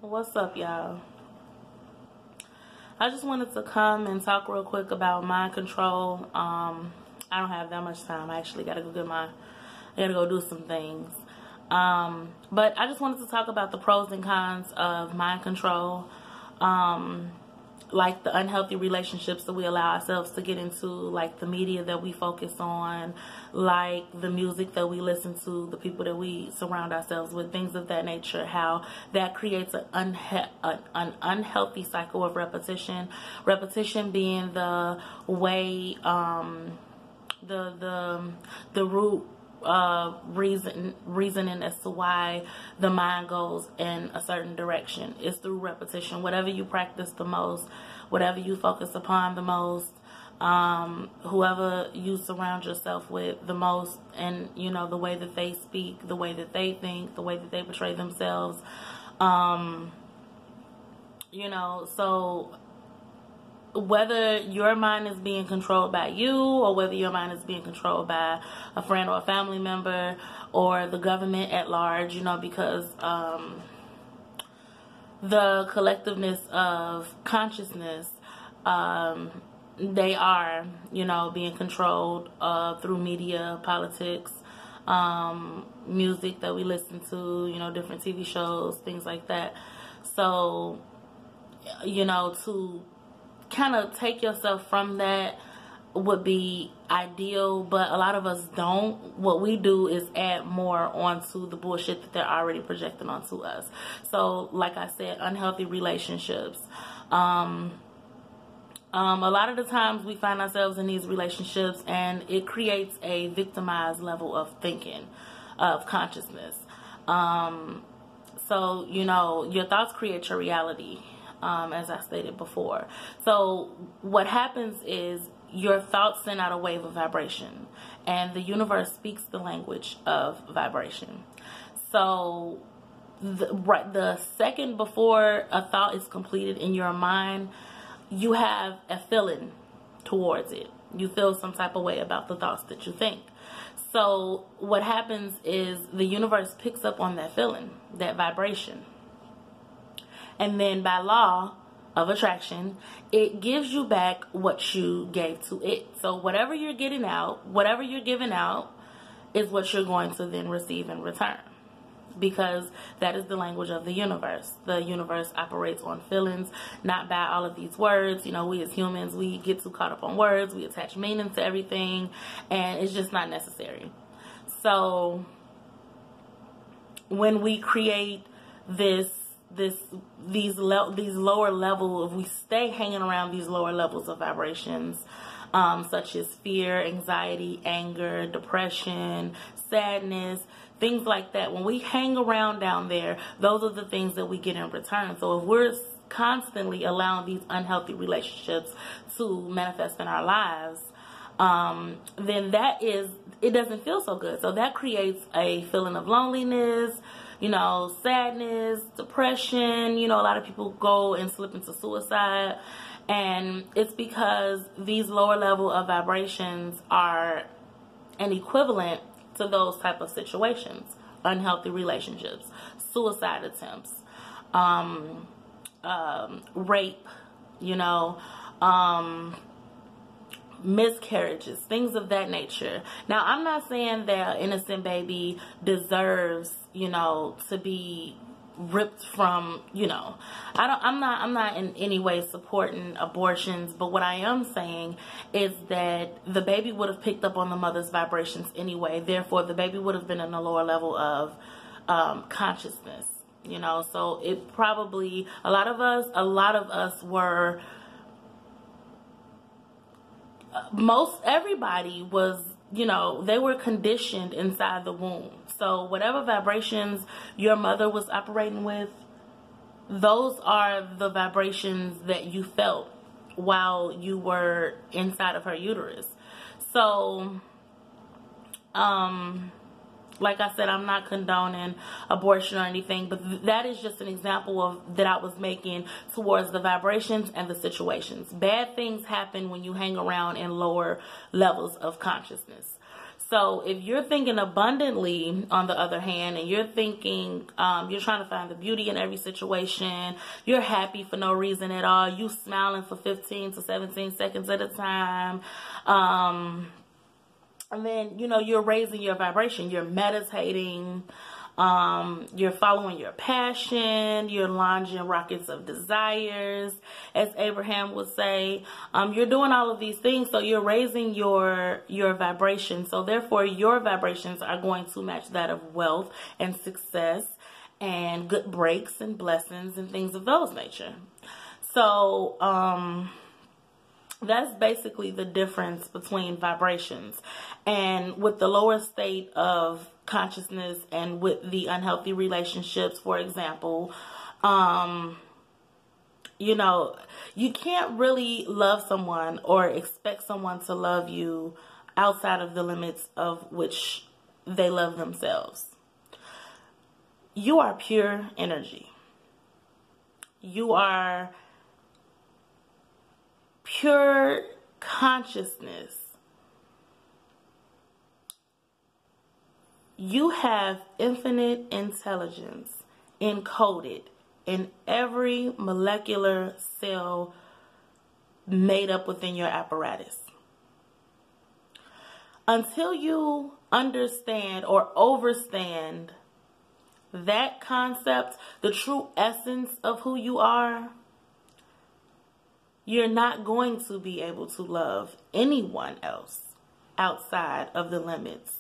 What's up, y'all? I just wanted to come and talk real quick about mind control. I don't have that much time. I actually gotta go do some things. But I just wanted to talk about the pros and cons of mind control. Like the unhealthy relationships that we allow ourselves to get into, like the media that we focus on, like the music that we listen to, the people that we surround ourselves with, things of that nature, how that creates an unhealthy cycle of repetition. Repetition being the way, the root reasoning as to why the mind goes in a certain direction is through repetition. Whatever you practice the most, whatever you focus upon the most, whoever you surround yourself with the most, and the way that they speak, the way that they think, the way that they portray themselves, so whether your mind is being controlled by you or whether your mind is being controlled by a friend or a family member or the government at large, because the collectiveness of consciousness, they are, being controlled through media, politics, music that we listen to, different TV shows, things like that. So, to kind of take yourself from that would be ideal, but a lot of us don't. What we do is add more onto the bullshit that they're already projecting onto us. So like I said, unhealthy relationships. A lot of the times we find ourselves in these relationships and it creates a victimized level of thinking, of consciousness. So your thoughts create your reality. As I stated before. So what happens is your thoughts send out a wave of vibration, and the universe speaks the language of vibration. So the second before a thought is completed in your mind, you have a feeling towards it. You feel some type of way about the thoughts that you think. So what happens is the universe picks up on that feeling, that vibration. And then by law of attraction, it gives you back what you gave to it. So whatever you're getting out, whatever you're giving out is what you're going to then receive in return. Because that is the language of the universe. The universe operates on feelings, not by all of these words. We as humans, we get too caught up on words. We attach meaning to everything, and it's just not necessary. So when we create these lower levels, if we stay hanging around these lower levels of vibrations, such as fear, anxiety, anger, depression, sadness, things like that, when we hang around down there, those are the things that we get in return. So if we're constantly allowing these unhealthy relationships to manifest in our lives, then it doesn't feel so good. So that creates a feeling of loneliness, sadness, depression. A lot of people go and slip into suicide. And it's because these lower level of vibrations are an equivalent to those type of situations. Unhealthy relationships, suicide attempts, rape, miscarriages, things of that nature. Now, I'm not saying that an innocent baby deserves, to be ripped from, I'm not in any way supporting abortions, but what I am saying is that the baby would have picked up on the mother's vibrations anyway. Therefore, the baby would have been in a lower level of consciousness, so it probably, a lot of us were, everybody was, they were conditioned inside the womb. So whatever vibrations your mother was operating with, those are the vibrations that you felt while you were inside of her uterus. So, like I said, I'm not condoning abortion or anything, but that is just an example of that I was making towards the vibrations and the situations. Bad things happen when you hang around in lower levels of consciousness. So if you're thinking abundantly, on the other hand, and you're thinking, you're trying to find the beauty in every situation, you're happy for no reason at all, you smiling for 15 to 17 seconds at a time, and then, you know, you're raising your vibration, you're meditating, you're following your passion, you're launching rockets of desires, as Abraham would say. You're doing all of these things, so you're raising your vibration. So therefore, your vibrations are going to match that of wealth and success and good breaks and blessings and things of those nature. So, that's basically the difference between vibrations. And with the lower state of consciousness and with the unhealthy relationships, for example, you know, you can't really love someone or expect someone to love you outside of the limits of which they love themselves. You are pure energy. You are pure consciousness. You have infinite intelligence encoded in every molecular cell made up within your apparatus. Until you understand or overstand that concept, the true essence of who you are, you're not going to be able to love anyone else outside of the limits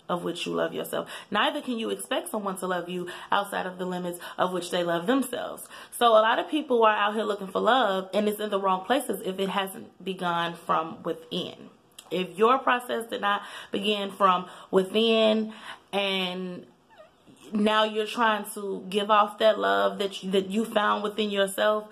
of which you love yourself. Neither can you expect someone to love you outside of the limits of which they love themselves. So a lot of people are out here looking for love, and it's in the wrong places if it hasn't begun from within. If your process did not begin from within, and now you're trying to give off that love that you found within yourself,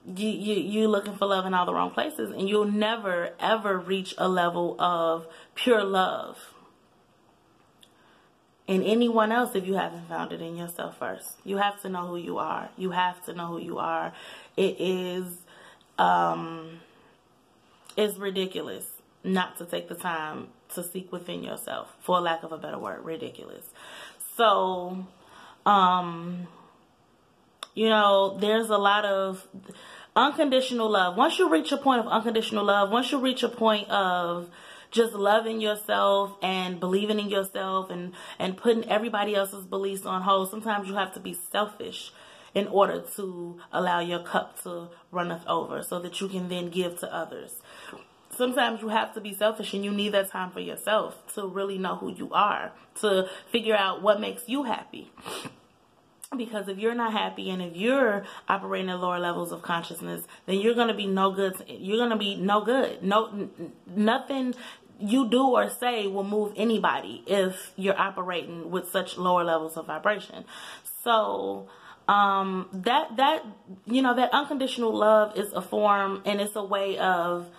you looking for love in all the wrong places, and you'll never ever reach a level of pure love in anyone else if you haven't found it in yourself first. You have to know who you are. You have to know who you are. It is it's ridiculous not to take the time to seek within yourself, for lack of a better word. Ridiculous. So you know, there's a lot of unconditional love. Once you reach a point of unconditional love, once you reach a point of just loving yourself and believing in yourself and putting everybody else's beliefs on hold, sometimes you have to be selfish in order to allow your cup to runneth over so that you can then give to others. Sometimes you have to be selfish, and you need that time for yourself to really know who you are, to figure out what makes you happy. Because if you're not happy and if you're operating at lower levels of consciousness, then you're going to be no good. You're going to be no good. Nothing you do or say will move anybody if you're operating with such lower levels of vibration. So, that unconditional love is a form, and it's a way of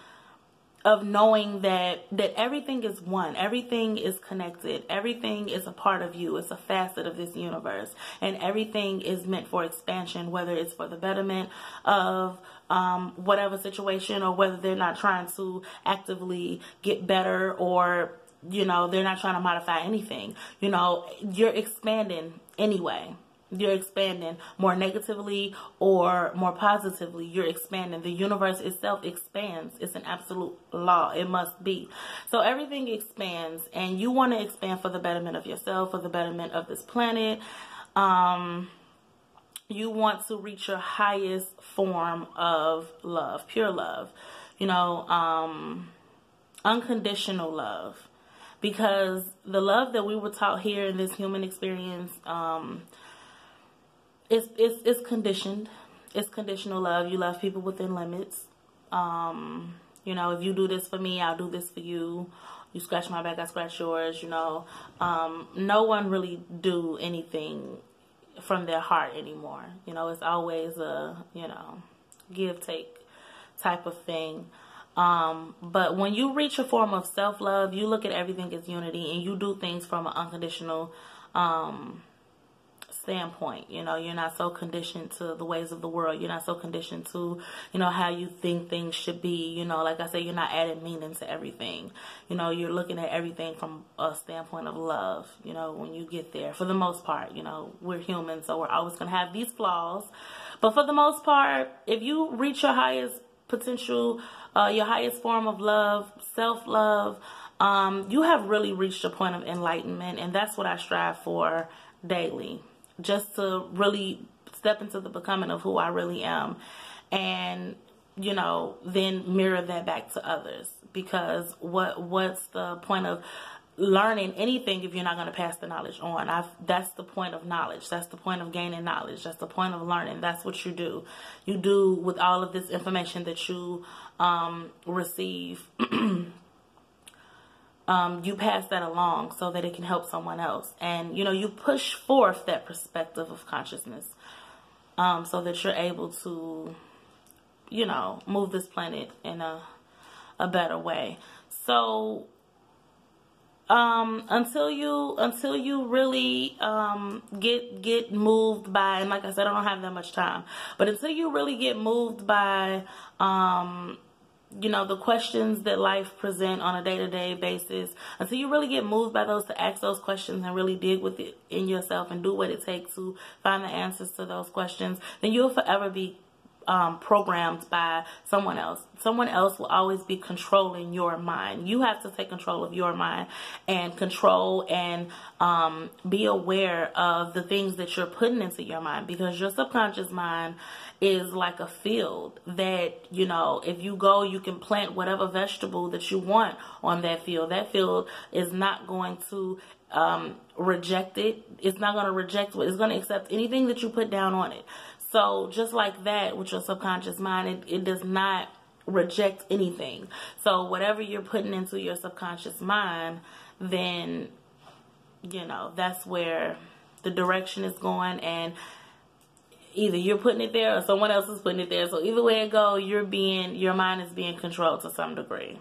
knowing that everything is one, everything is connected, everything is a part of you, it's a facet of this universe, and everything is meant for expansion, whether it's for the betterment of whatever situation, or whether they're not trying to actively get better, or, you know, they're not trying to modify anything. You know, you're expanding anyway. You're expanding more negatively or more positively. You're expanding. The universe itself expands. It's an absolute law. It must be. So everything expands, and you want to expand for the betterment of yourself, for the betterment of this planet. You want to reach your highest form of love, pure love, you know, unconditional love. Because the love that we were taught here in this human experience, it's conditioned. It's conditional love. You love people within limits. You know, if you do this for me, I'll do this for you. You scratch my back, I scratch yours, you know. No one really do anything from their heart anymore. You know, it's always a, you know, give-take type of thing. But when you reach a form of self-love, you look at everything as unity, and you do things from an unconditional standpoint. You know, you're not so conditioned to the ways of the world. You're not so conditioned to, you know, how you think things should be. You know, like I said, you're not adding meaning to everything. You know, you're looking at everything from a standpoint of love, you know, when you get there. For the most part, you know, we're humans, so we're always going to have these flaws. But for the most part, if you reach your highest potential, your highest form of love, self-love, you have really reached a point of enlightenment. And that's what I strive for daily. Just to really step into the becoming of who I really am, and, you know, then mirror that back to others. Because what's the point of learning anything if you're not going to pass the knowledge on? That's the point of knowledge. That's the point of gaining knowledge. That's the point of learning. That's what you do. You do with all of this information that you receive. You pass that along so that it can help someone else. And, you know, you push forth that perspective of consciousness so that you're able to, you know, move this planet in a better way. So until you really get moved by, and like I said, I don't have that much time, but until you really get moved by you know, the questions that life present on a day-to-day basis, until you really get moved by those, to ask those questions and really dig with it in yourself and do what it takes to find the answers to those questions, then you'll forever be programmed by someone else. Someone else will always be controlling your mind. You have to take control of your mind and control and be aware of the things that you're putting into your mind, because your subconscious mind is like a field that, you know, if you go, you can plant whatever vegetable that you want on that field. That field is not going to reject it. It's not going to reject it. It's going to accept anything that you put down on it. So just like that with your subconscious mind, it does not reject anything. So whatever you're putting into your subconscious mind, then, you know, that's where the direction is going, and either you're putting it there or someone else is putting it there. So either way it goes, your mind is being controlled to some degree.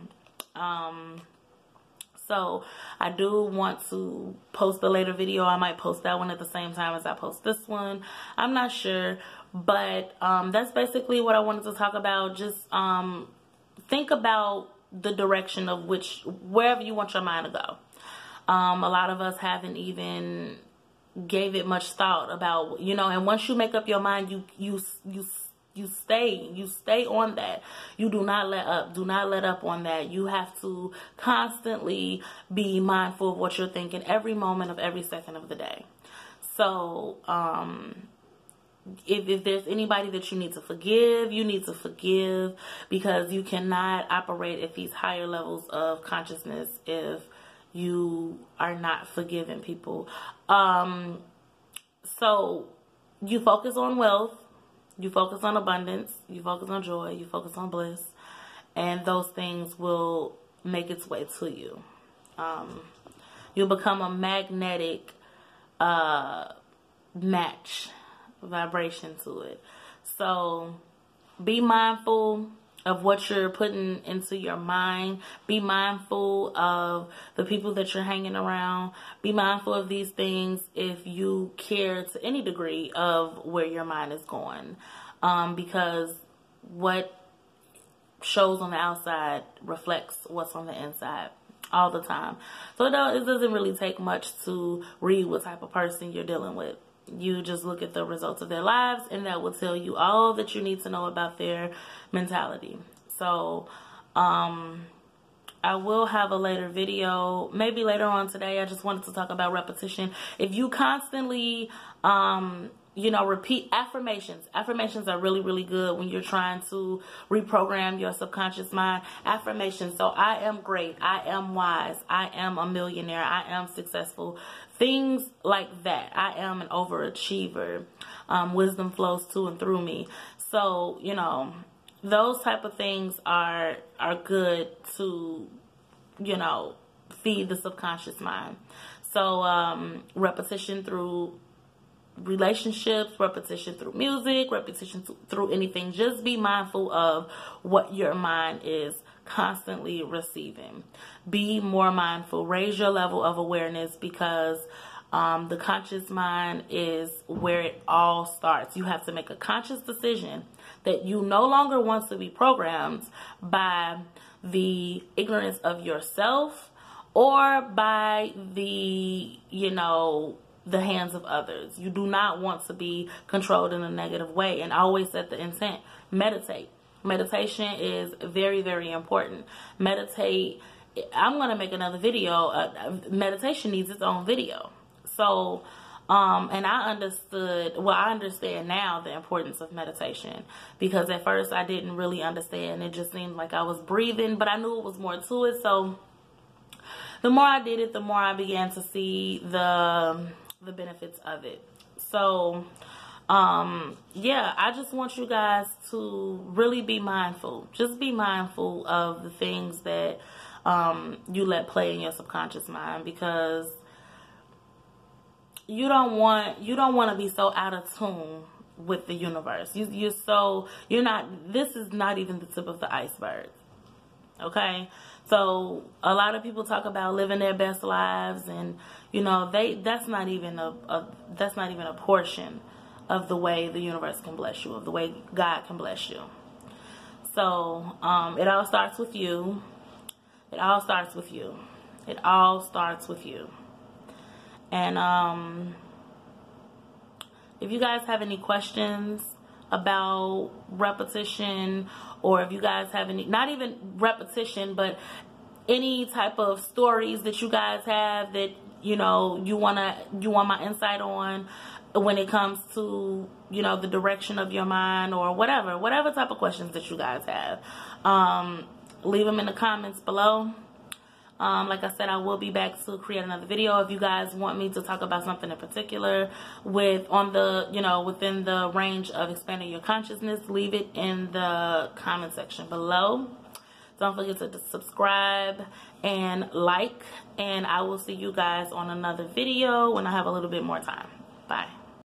So I do want to post a later video. I might post that one at the same time as I post this one. I'm not sure. But that's basically what I wanted to talk about. Just think about the direction of wherever you want your mind to go. A lot of us haven't even gave it much thought about, you know, and once you make up your mind, you stay on that. You do not let up. Do not let up on that. You have to constantly be mindful of what you're thinking every moment of every second of the day. So, if there's anybody that you need to forgive, you need to forgive, because you cannot operate at these higher levels of consciousness if you are not forgiving people. So you focus on wealth, you focus on abundance, you focus on joy, you focus on bliss, and those things will make its way to you. You'll become a magnetic match vibration to it. So be mindful of what you're putting into your mind. Be mindful of the people that you're hanging around. Be mindful of these things if you care to any degree of where your mind is going, because what shows on the outside reflects what's on the inside all the time. So it doesn't really take much to read what type of person you're dealing with. You just look at the results of their lives, and that will tell you all that you need to know about their mentality. So, I will have a later video, maybe later on today. I just wanted to talk about repetition. If you constantly, you know, repeat affirmations. Affirmations are really, really good when you're trying to reprogram your subconscious mind. Affirmations. So I am great. I am wise. I am a millionaire. I am successful. Things like that. I am an overachiever. Wisdom flows to and through me. So, you know, those type of things are good to, you know, feed the subconscious mind. So, repetition through relationships, repetition through music, repetition through anything. Just be mindful of what your mind is constantly receiving. Be more mindful. Raise your level of awareness, because The conscious mind is where it all starts. You have to make a conscious decision that you no longer want to be programmed by the ignorance of yourself or by the, the hands of others. You do not want to be controlled in a negative way. And always set the intent. Meditate. Meditation is very, very important. Meditate. I'm going to make another video. Meditation needs its own video. So, and I understand now the importance of meditation, because at first I didn't really understand. It just seemed like I was breathing, but I knew it was more to it. So the more I did it, the more I began to see the benefits of it. So, yeah, I just want you guys to really be mindful. Just be mindful of the things that you let play in your subconscious mind, because you don't want to be so out of tune with the universe. This is not even the tip of the iceberg. Okay? So a lot of people talk about living their best lives, and that's not even a portion of the way the universe can bless you, of the way God can bless you. So it all starts with you. It all starts with you. It all starts with you. And if you guys have any questions about repetition, or if you guys have any, not even repetition, but any type of stories that you guys have that you want my insight on when it comes to the direction of your mind, or whatever type of questions that you guys have, leave them in the comments below. Like I said, I will be back to create another video. If you guys want me to talk about something in particular within the range of expanding your consciousness, leave it in the comment section below. Don't forget to subscribe and like, and I will see you guys on another video when I have a little bit more time.